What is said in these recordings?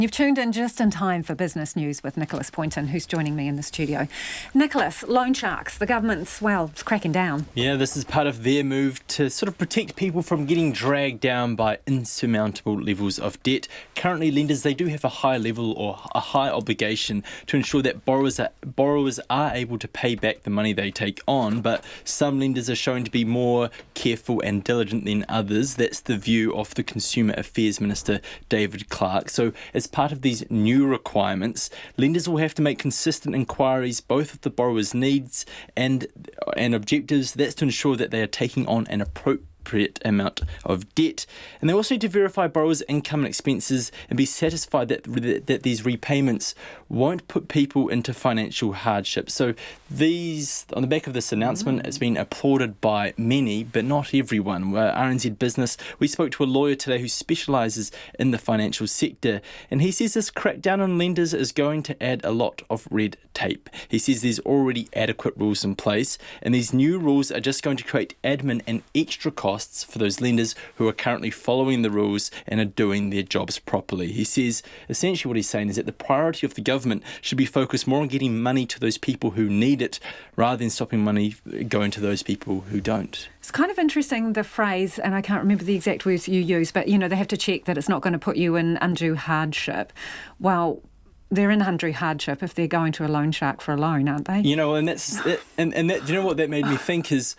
You've tuned in just in time for Business News with Nicholas Poynton, who's joining me in the studio. Nicholas, loan sharks, the government's, it's cracking down. Yeah, this is part of their move to sort of protect people from getting dragged down by insurmountable levels of debt. Currently, lenders, they do have a high level or a high obligation to ensure that borrowers are able to pay back the money they take on, but some lenders are shown to be more careful and diligent than others. That's the view of the Consumer Affairs Minister, David Clark. So as part of these new requirements, lenders will have to make consistent inquiries both of the borrower's needs and objectives. That's to ensure that they are taking on an appropriate amount of debt, and they also need to verify borrowers' income and expenses and be satisfied that these repayments won't put people into financial hardship. So these, on the back of this announcement, it's been applauded by many, but not everyone. RNZ Business, we spoke to a lawyer today who specialises in the financial sector, and he says this crackdown on lenders is going to add a lot of red tape. He says there's already adequate rules in place, and these new rules are just going to create admin and extra costs for those lenders who are currently following the rules and are doing their jobs properly. He says essentially what he's saying is that the priority of the government should be focused more on getting money to those people who need it rather than stopping money going to those people who don't. It's kind of interesting, the phrase, and I can't remember the exact words you use, but, they have to check that it's not going to put you in undue hardship. Well, they're in undue hardship if they're going to a loan shark for a loan, aren't they? And that's and that, you know what that made me think is,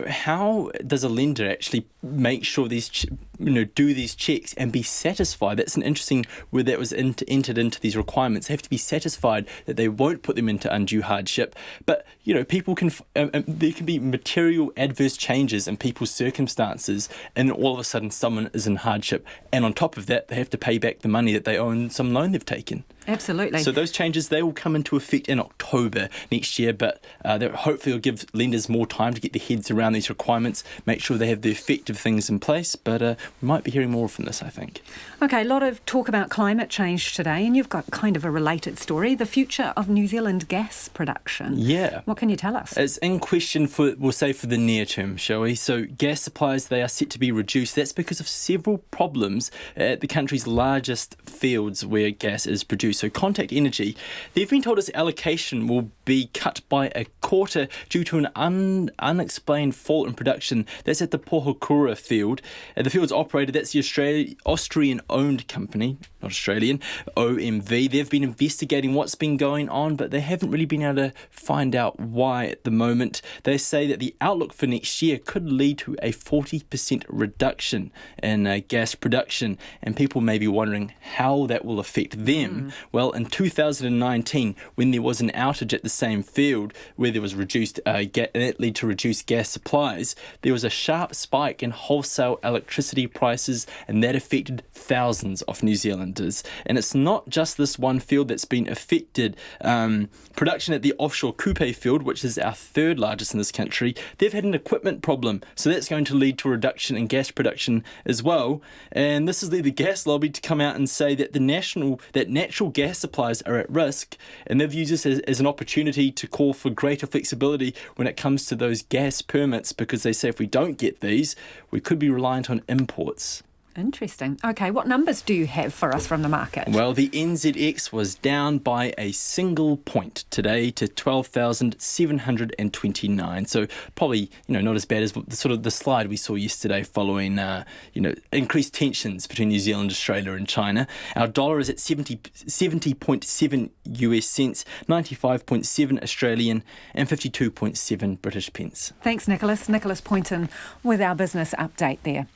how does a lender actually make sure these, do these checks and be satisfied? That's an interesting word that was entered into these requirements. They have to be satisfied that they won't put them into undue hardship. But, people can, there can be material adverse changes in people's circumstances, and all of a sudden someone is in hardship. And on top of that, they have to pay back the money that they owe on some loan they've taken. Absolutely. So those changes, they will come into effect in October next year, but that hopefully will give lenders more time to get their heads around these requirements, make sure they have the effective things in place. But we might be hearing more from this, I think. Okay, a lot of talk about climate change today, and you've got kind of a related story, the future of New Zealand gas production. Yeah. What can you tell us? It's in question for the near term, shall we? So gas supplies, they are set to be reduced. That's because of several problems at the country's largest fields where gas is produced. So Contact Energy, they've been told its allocation will be cut by a quarter due to an unexplained fault in production. That's at the Pohokura field. The field's operated, that's the Austrian-owned company, not Australian, OMV. They've been investigating what's been going on, but they haven't really been able to find out why at the moment. They say that the outlook for next year could lead to a 40% reduction in gas production, and people may be wondering how that will affect them. Well, in 2019, when there was an outage at the same field where there was reduced that led to reduced gas supplies, there was a sharp spike in wholesale electricity prices, and that affected thousands of New Zealanders. And it's not just this one field that's been affected. Production at the offshore Kupe field, which is our third largest in this country, they've had an equipment problem, so that's going to lead to a reduction in gas production as well. And this has led the gas lobby to come out and say that natural gas supplies are at risk, and they've used this as an opportunity to call for greater flexibility when it comes to those gas permits, because they say if we don't get these, we could be reliant on imports. Interesting. Okay, what numbers do you have for us from the market? Well, the NZX was down by a single point today to 12,729. So probably, not as bad as the slide we saw yesterday following, increased tensions between New Zealand, Australia and China. Our dollar is at 70.7 US cents, 95.7 Australian and 52.7 British pence. Thanks, Nicholas. Nicholas Poynton with our business update there.